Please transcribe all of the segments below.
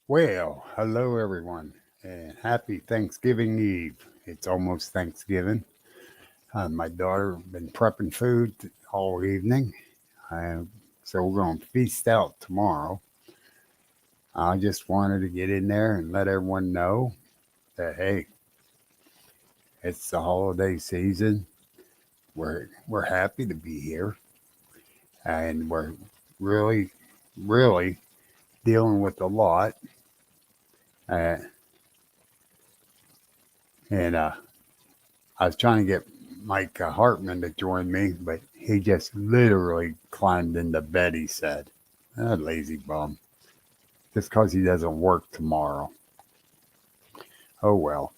Well, hello everyone, and happy Thanksgiving Eve. It's almost Thanksgiving. My daughter been prepping food all evening, uh, so we're going to feast out tomorrow. I just wanted to get in there and let everyone know that hey, it's the holiday season. We're happy to be here, and we're really, really dealing with a lot. Uh, and I was trying to get Mike Hartman to join me, but he just literally climbed into bed, he said. Lazy bum. Just because he doesn't work tomorrow. Oh, well.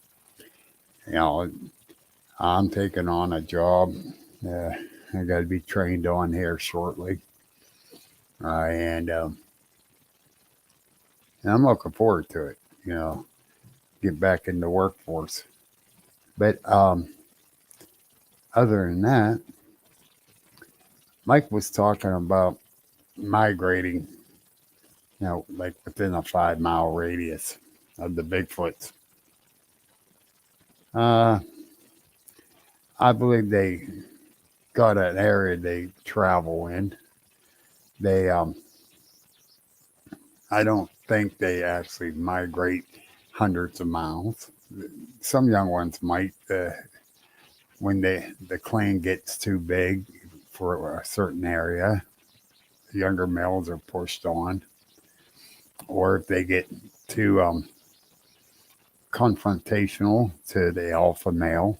You know, I'm taking on a job uh, I got to be trained on here shortly. And I'm looking forward to it, you know, get back in the workforce. But other than that, Mike was talking about migrating, like within a 5 mile radius of the Bigfoots. Uh, I believe they got an area they travel in. They, I don't think they actually migrate hundreds of miles. Some young ones might, when the clan gets too big for a certain area. The younger males are pushed on, or if they get too confrontational to the alpha male,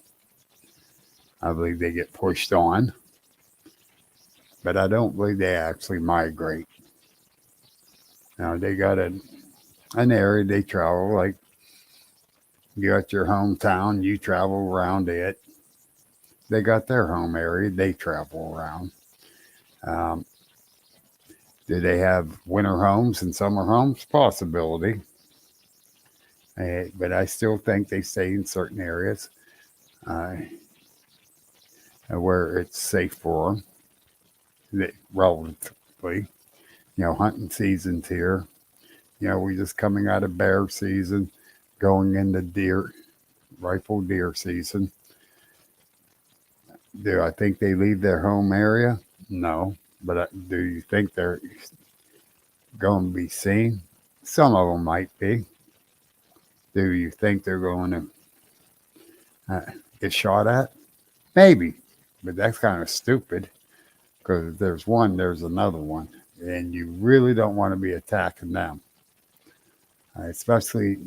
I believe they get pushed on. But I don't believe they actually migrate. Now they got an area they travel, like you got your hometown, you travel around it. They got their home area, they travel around. Um, do they have winter homes and summer homes? Possibility. But I still think they stay in certain areas uh, where it's safe for them, relatively. Hunting season's here. We're just coming out of bear season, going into rifle deer season. Do I think they leave their home area? No. But do you think they're going to be seen? Some of them might be. Do you think they're going to uh, get shot at? Maybe. But that's kind of stupid because if there's one, there's another one. And you really don't want to be attacking them. Especially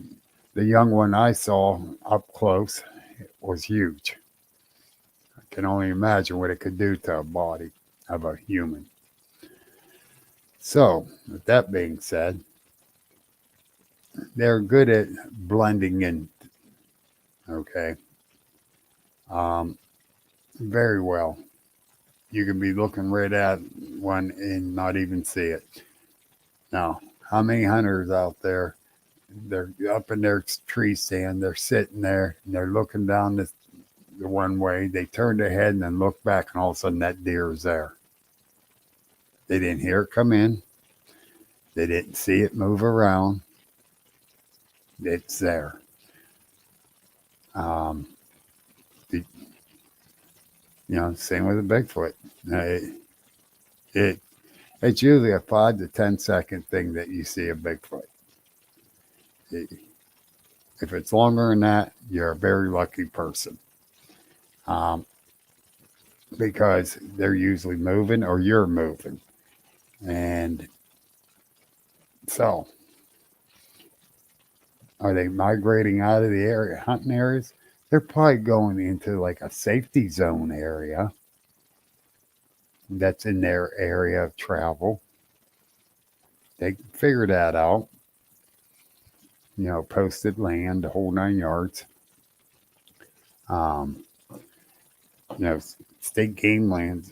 the young one I saw up close was huge. I can only imagine what it could do to a body of a human. So, with that being said, they're good at blending in, okay? Um, very well. You can be looking right at one and not even see it. Now, how many hunters out there? They're up in their tree stand, they're sitting there, and they're looking down the one way. They turn their head and then look back, and all of a sudden that deer is there. They didn't hear it come in, they didn't see it move around. It's there. Um, the, same with the Bigfoot. It it's usually a 5 to 10 second thing that you see a Bigfoot. It, if it's longer than that, you're a very lucky person, um, because they're usually moving or you're moving, and so are they migrating out of the area, hunting areas? They're probably going into like a safety zone area that's in their area of travel. They can figure that out. Posted land, the whole 9 yards. Um, you know, state game lands.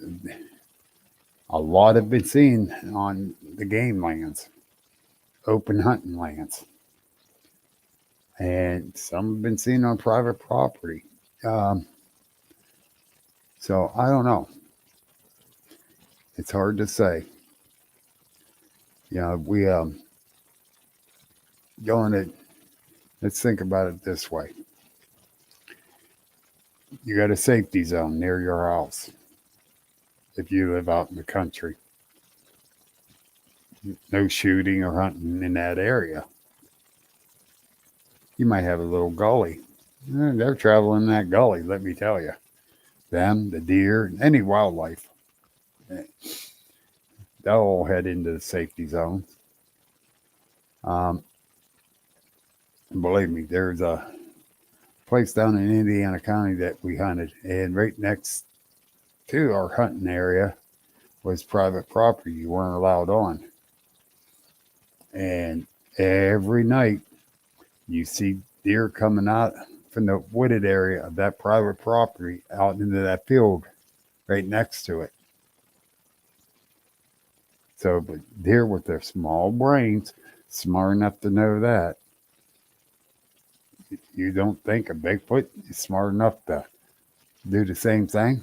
A lot have been seen on the game lands, open hunting lands, and some have been seen on private property. Um, so I don't know. It's hard to say. We going to, let's think about it this way. You got a safety zone near your house if you live out in the country. No shooting or hunting in that area. You might have a little gully. They're traveling that gully, let me tell you. Them, the deer, any wildlife, they'll all head into the safety zone. Um, Believe me, there's a place down in Indiana County that we hunted, and right next to our hunting area was private property you weren't allowed on. And every night you see deer coming out from the wooded area of that private property out into that field right next to it. So, but deer with their small brains, smart enough to know that. You don't think a Bigfoot is smart enough to do the same thing?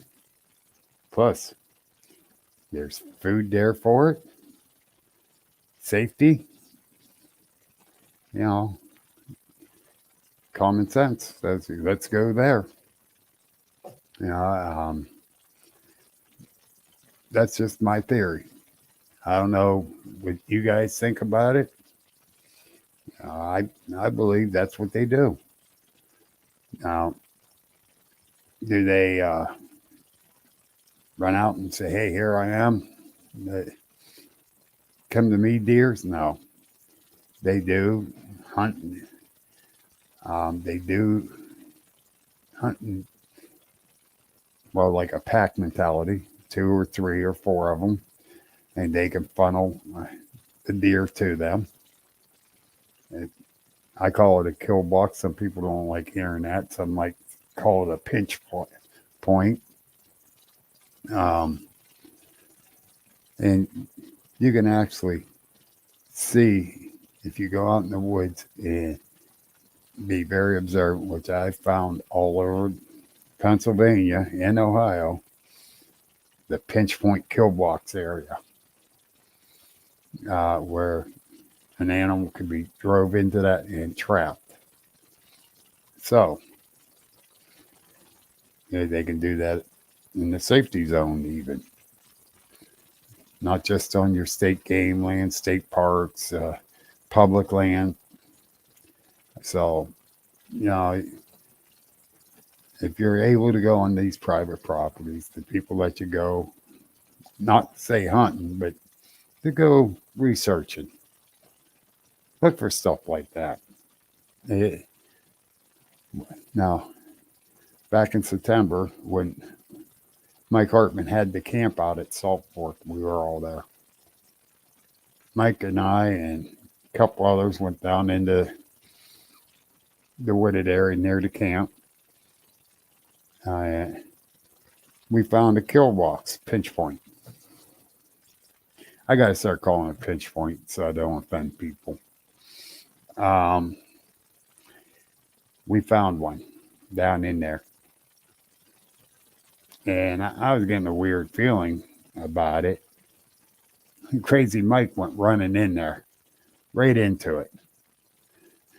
Plus, there's food there for it, safety, you know, common sense. Let's go there. You know, that's just my theory. I don't know what you guys think about it. I believe that's what they do. Now, do they run out and say, "Hey, here I am. Come to me, deers"? No, they do hunt. They do hunting. Well, like a pack mentality, 2 or 3 or 4 of them, and they can funnel the deer to them. I call it a kill box. Some people don't like hearing that. Some might call it a pinch point. Um, and you can actually see if you go out in the woods and be very observant, which I found all over Pennsylvania and Ohio, the pinch point kill box area, where an animal could be drove into that and trapped. So they can do that in the safety zone, even not just on your state game land, state parks, public land. So, you know, if you're able to go on these private properties, the people let you go, not say hunting, but to go researching. Look for stuff like that. Now, back in September, when Mike Hartman had the camp out at Salt Fork, we were all there. Mike and I and a couple others went down into the wooded area near the camp. We found a kill box, pinch point. I got to start calling it pinch point so I don't offend people. We found one down in there. And I was getting a weird feeling about it. Crazy Mike went running in there, right into it.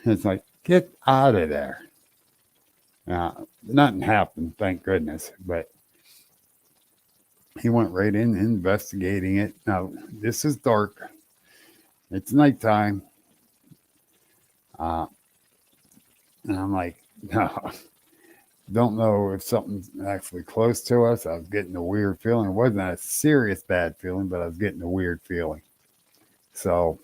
It's like, get out of there. Nothing happened, thank goodness, but he went right in investigating it. Now, this is dark. It's nighttime. And I'm like, no, don't know if something's actually close to us. I was getting a weird feeling. It wasn't a serious bad feeling, but I was getting a weird feeling. So,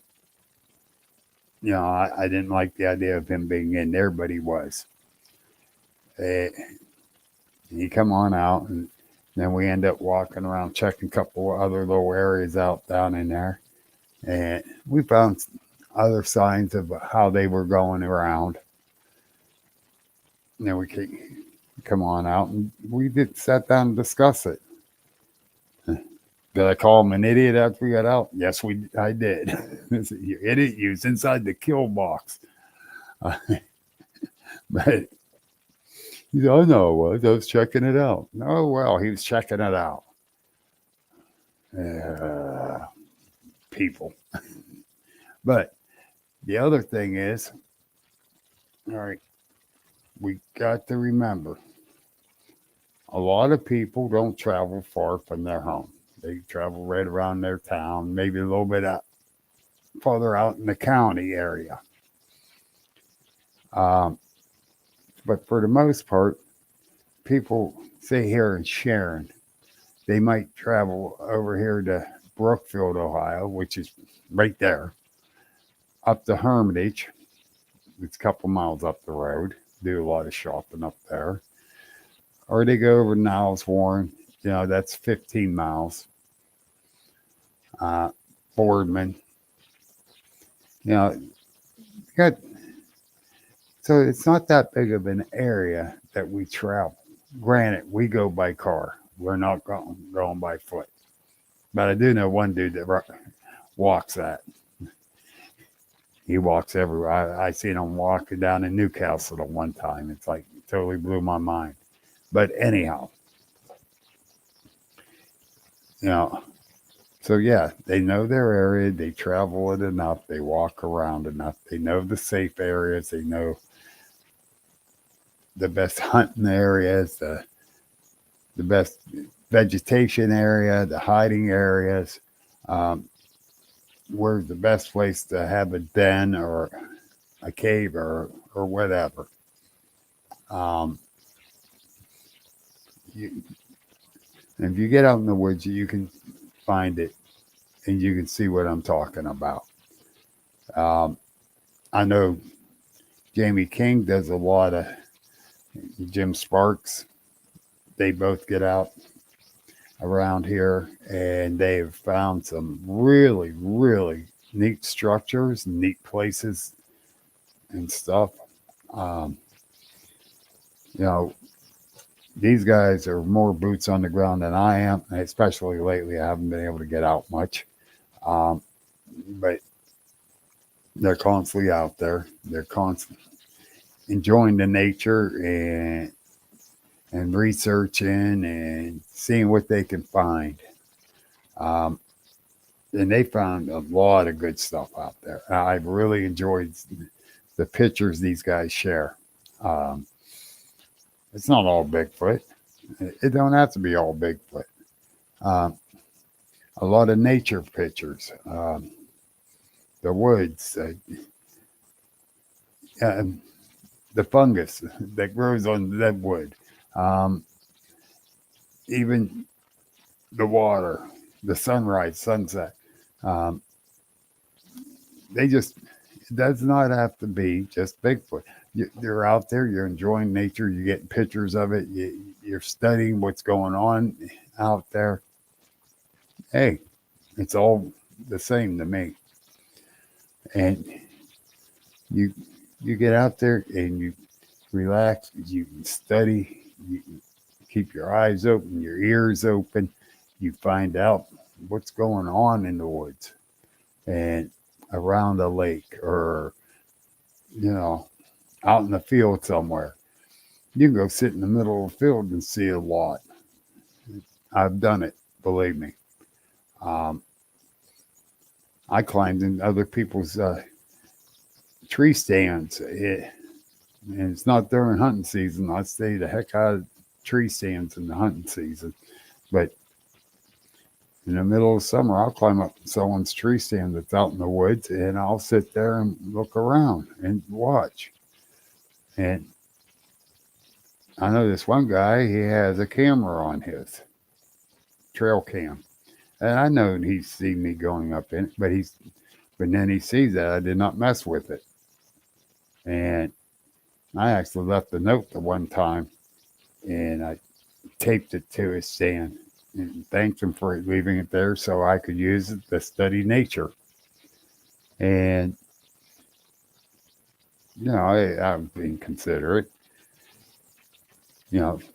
you know, I didn't like the idea of him being in there, but he was. He come on out, and then we end up walking around, checking a couple other little areas out down in there. And we found other signs of how they were going around. And then we come on out, and we sat down and discuss it. Did I call him an idiot after we got out? Yes, I did. You idiot, you was inside the kill box. But he said, "I know it was. I was checking it out." Oh, well, he was checking it out. People. But The other thing is, all right, we got to remember a lot of people don't travel far from their home. They travel right around their town, maybe a little bit out, further out in the county area. Um, but for the most part, people say here in Sharon, they might travel over here to Brookfield, Ohio, which is right there, up to Hermitage. It's a couple miles up the road. Do a lot of shopping up there. Or they go over to Niles Warren. That's 15 miles. Uh, Boardman. You know, got, so it's not that big of an area that we travel. Granted, we go by car. We're not going by foot. But I do know one dude that walks that. He walks everywhere. I seen him walking down in Newcastle at one time. It's like totally blew my mind. But anyhow, you know, so yeah, they know their area. They travel it enough. They walk around enough. They know the safe areas. They know the best hunting areas, the best vegetation area, the hiding areas. Um, where's the best place to have a den or a cave or whatever. Um, you, if you get out in the woods, you can find it and you can see what I'm talking about. Um, I know Jamie King does a lot of Jim Sparks. They both get out around here and they've found some really, really neat structures, neat places and stuff. Um, you know, these guys are more boots on the ground than I am, especially lately. I haven't been able to get out much. Um, but they're constantly out there. They're constantly enjoying the nature and researching and seeing what they can find. Um, and they found a lot of good stuff out there. I've really enjoyed the pictures these guys share. Um, it's not all Bigfoot. It don't have to be all Bigfoot. Um, a lot of nature pictures, the woods, the fungus that grows on that wood, um, even the water, the sunrise, sunset. Um, they just, it does not have to be just Bigfoot. You're out there, you're enjoying nature, you're getting pictures of it, you're studying what's going on out there. Hey, it's all the same to me. And you you get out there and you relax, you study, you keep your eyes open, your ears open, you find out what's going on in the woods and around a lake or you know out in the field somewhere. You can go sit in the middle of the field and see a lot. I've done it, believe me. Um, I climbed in other people's tree stands. And it's not during hunting season. I stay the heck out of tree stands in the hunting season. But in the middle of summer, I'll climb up someone's tree stand that's out in the woods and I'll sit there and look around and watch. And I know this one guy, he has a camera on his trail cam. And I know he's seen me going up in it, but then he sees that I did not mess with it. And I actually left a note the one time and I taped it to his stand and thanked him for leaving it there so I could use it to study nature. And, I'm being considerate.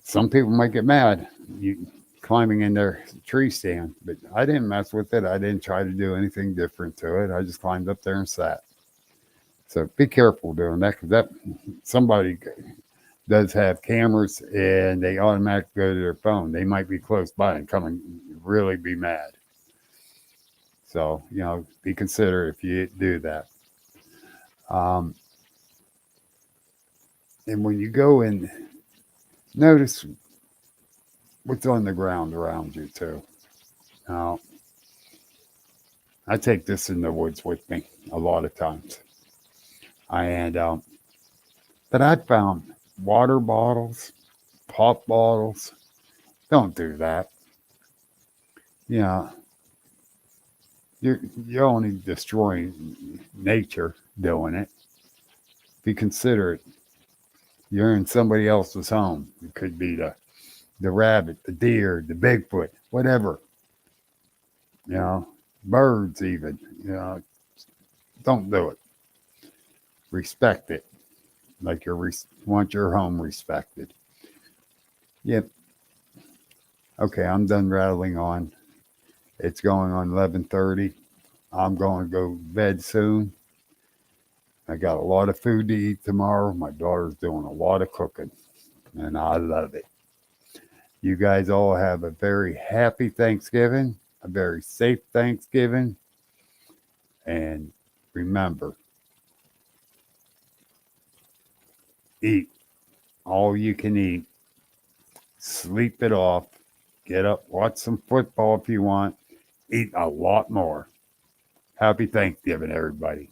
Some people might get mad you climbing in their tree stand, but I didn't mess with it. I didn't try to do anything different to it. I just climbed up there and sat. So be careful doing that because somebody does have cameras and they automatically go to their phone. They might be close by and come and really be mad. So, be considerate if you do that. Um, and when you go in, notice what's on the ground around you too. Now, I take this in the woods with me a lot of times. And but I found water bottles, pop bottles. Don't do that. You know, you're only destroying nature doing it. Be considerate. You're in somebody else's home. It could be the rabbit, the deer, the Bigfoot, whatever. You know, birds even. You know, don't do it. Respect it like want your home respected. Yep. Okay, I'm done rattling on. It's going on 11:30. I'm going to go to bed soon. I got a lot of food to eat tomorrow. My daughter's doing a lot of cooking, and I love it. You guys all have a very happy Thanksgiving, a very safe Thanksgiving, and remember, eat all you can eat, sleep it off, get up, watch some football if you want, eat a lot more. Happy Thanksgiving, everybody.